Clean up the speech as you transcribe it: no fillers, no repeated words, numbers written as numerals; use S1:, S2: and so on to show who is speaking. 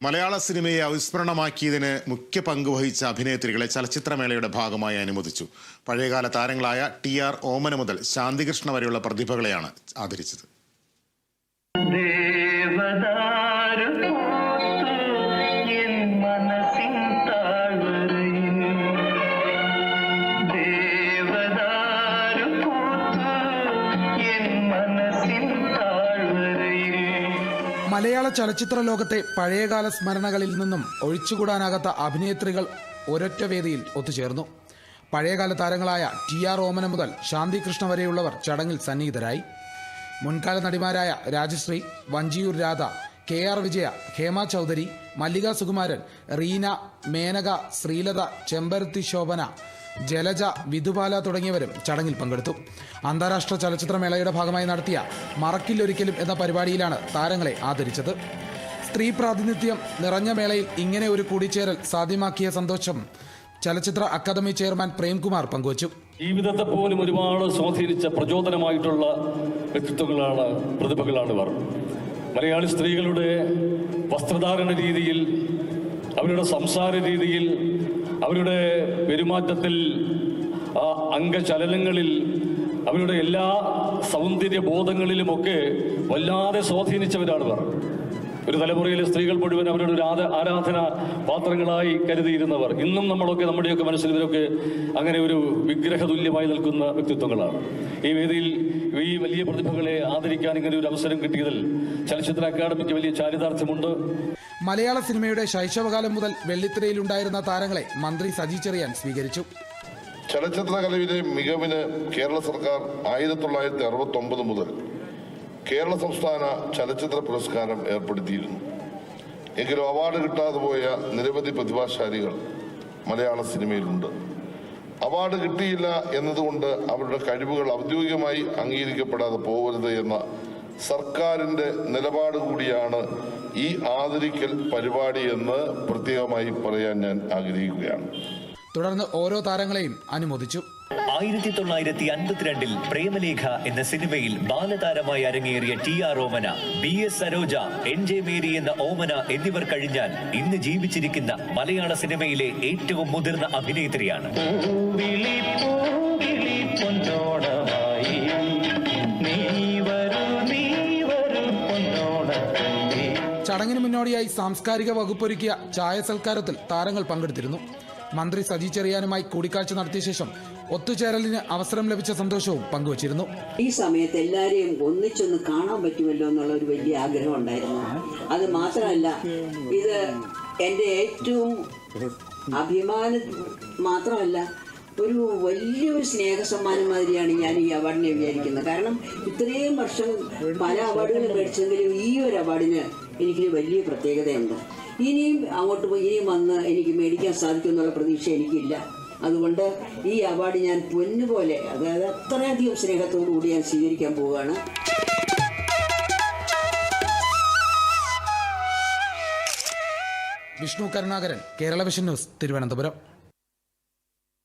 S1: മലയാള സിനിമയെ അവിസ്മരണമാക്കിയതിന് മുഖ്യ പങ്ക് വഹിച്ച അഭിനേത്രികളെ ചലച്ചിത്രമേളയുടെ ഭാഗമായി അനുമോദിച്ചു. പഴയകാല താരങ്ങളായ ടി.ആർ. ഓമന മുതൽ ശാന്തികൃഷ്ണ വരെയുള്ള പ്രതിഭകളെയാണ് ആദരിച്ചത്.
S2: മലയാള ചലച്ചിത്ര ലോകത്തെ പഴയകാല സ്മരണകളിൽ നിന്നും ഒഴിച്ചുകൂടാനാകാത്ത അഭിനേത്രികൾ ഒരൊറ്റ വേദിയിൽ ഒത്തുചേർന്നു. പഴയകാല താരങ്ങളായ ടി.ആർ. ഓമന മുതൽ ശാന്തികൃഷ്ണ വരെയുള്ളവർ ചടങ്ങിൽ സന്നിഹിതരായി. മുൻകാല നടിമാരായ രാജശ്രീ, വഞ്ചിയൂർ രാധ, കെ.ആർ. വിജയ, ഹേമ ചൗധരി, മല്ലിക സുകുമാരൻ, റീന, മേനക, ശ്രീലത, ചെമ്പരത്തി ശോഭന, ജലജ, വിധുബാല തുടങ്ങിയവരും ചടങ്ങിൽ പങ്കെടുത്തു. അന്താരാഷ്ട്ര ചലച്ചിത്രമേളയുടെ ഭാഗമായി നടത്തിയ മറക്കില്ലൊരിക്കലും എന്ന പരിപാടിയിലാണ് താരങ്ങളെ ആദരിച്ചത്. സ്ത്രീ പ്രാതിനിധ്യം നിറഞ്ഞ മേളയിൽ ഇങ്ങനെ ഒരു കൂടിച്ചേരൽ സാധ്യമാക്കിയ സന്തോഷം ചലച്ചിത്ര അക്കാദമി ചെയർമാൻ പ്രേംകുമാർ പങ്കുവച്ചു.
S3: ജീവിതത്തെ പോലും ഒരുപാട് സ്വാധീനിച്ച പ്രചോദനമായിട്ടുള്ള വ്യക്തിത്വങ്ങളാണ്, പ്രതിഭകളാണ് ഇവർ. മലയാളി സ്ത്രീകളുടെ വസ്ത്രധാരണ രീതിയിൽ, അവരുടെ സംസാര രീതിയിൽ, അവരുടെ പെരുമാറ്റത്തിൽ, അംഗചലനങ്ങളിൽ, അവരുടെ എല്ലാ സൗന്ദര്യ ബോധങ്ങളിലുമൊക്കെ വല്ലാതെ സ്വാധീനിച്ചവരാണ് ഇവർ. ഒരു തലമുറയിലെ സ്ത്രീകൾ മുഴുവൻ അവരുടെ ഒരു ആരാധന പാത്രങ്ങളായി കരുതിയിരുന്നവർ. ഇന്നും നമ്മുടെയൊക്കെ മനസ്സിൽ ഇവരൊക്കെ അങ്ങനെ ഒരു വിഗ്രഹതുല്യമായി നിൽക്കുന്ന വ്യക്തിത്വങ്ങളാണ്. ഈ വേദിയിൽ ഈ വലിയ പ്രതിഭകളെ ആദരിക്കാൻ ഇങ്ങനെ ഒരു അവസരം കിട്ടിയതിൽ ചലച്ചിത്ര അക്കാദമിക്ക് വലിയ ചാരിതാർത്ഥ്യമുണ്ട്.
S2: മലയാള സിനിമയുടെ ശൈശവകാലം മുതൽ വെള്ളിത്തിരയിലുണ്ടായിരുന്ന താരങ്ങളെ മന്ത്രി സജി ചെറിയാൻ സ്വീകരിച്ചു.
S4: ചലച്ചിത്ര കലയിലെ മികവിന് കേരള സർക്കാർ 1969 മുതൽ കേരള സംസ്ഥാന ചലച്ചിത്ര പുരസ്കാരം ഏർപ്പെടുത്തിയിരുന്നു. എങ്കിലും അവാർഡ് കിട്ടാതെ പോയ നിരവധി പ്രതിഭാശാലികൾ മലയാള സിനിമയിലുണ്ട്. അവാർഡ് കിട്ടിയില്ല എന്നതുകൊണ്ട് അവരുടെ കഴിവുകൾ ഔദ്യോഗികമായി അംഗീകരിക്കപ്പെടാതെ പോകരുത് എന്ന സർക്കാരിന്റെ നിലപാട് കൂടിയാണ് ഈ ആദരിക്കൽ പരിപാടി എന്ന് പ്രത്യേകമായി പറയാൻ ഞാൻ ആഗ്രഹിക്കുകയാണ്.
S2: തുടർന്ന് ഓരോ താരങ്ങളെയും അനുമോദിച്ചു.
S5: 1952 പ്രേമലേഖ എന്ന സിനിമയിൽ ബാലതാരമായി അരങ്ങേറിയ ടി.ആർ. ഓമന, ബി.എസ്. സരോജ, എൻ.ജെ. മേരി എന്ന ഓമന എന്നിവർ കഴിഞ്ഞാൽ ഇന്ന് ജീവിച്ചിരിക്കുന്ന മലയാള സിനിമയിലെ ഏറ്റവും മുതിർന്ന അഭിനേത്രിയാണ്.
S2: ചടങ്ങിന് മുന്നോടിയായി സാംസ്കാരിക വകുപ്പൊരുക്കിയ ചായ സൽക്കാരത്തിൽ താരങ്ങൾ പങ്കെടുത്തിരുന്നു. മന്ത്രി സജി ചെറിയാനുമായി കൂടിക്കാഴ്ച നടത്തിയ ശേഷം ഒത്തുചേരലിന് അവസരം ലഭിച്ച സന്തോഷവും പങ്കുവച്ചിരുന്നു.
S6: ഈ സമയത്ത് എല്ലാവരെയും ഒന്നിച്ചൊന്ന് കാണാൻ പറ്റുമല്ലോ എന്നുള്ള ഒരു വലിയ ആഗ്രഹം ഉണ്ടായിരുന്നു. അത് മാത്രമല്ല, ഇത് എൻ്റെ ഏറ്റവും അഭിമാനം മാത്രമല്ല, ഒരു വലിയൊരു സ്നേഹസമ്മാനം മാതിരിയാണ് ഞാൻ ഈ അവാർഡിനെ വിചാരിക്കുന്നത്. കാരണം ഇത്രയും വർഷം പല അവാർഡുകളും മേടിച്ചെങ്കിലും ഈ ഒരു അവാർഡിന് എനിക്ക് വലിയ പ്രത്യേകതയുണ്ട്. ഇനിയും അങ്ങോട്ട് പോയി ഇനിയും വന്ന് എനിക്ക് മേടിക്കാൻ സാധിക്കും എന്നുള്ള പ്രതീക്ഷ എനിക്കില്ല. അതുകൊണ്ട് ഈ അവാർഡ് ഞാൻ പൊന്നുപോലെ, അതായത് അത്രയധികം സ്നേഹത്തോടു കൂടി ഞാൻ സ്വീകരിക്കാൻ പോവുകയാണ്.
S2: Vishnu Karunakaran, Kerala vision news, Thiruvananthapuram.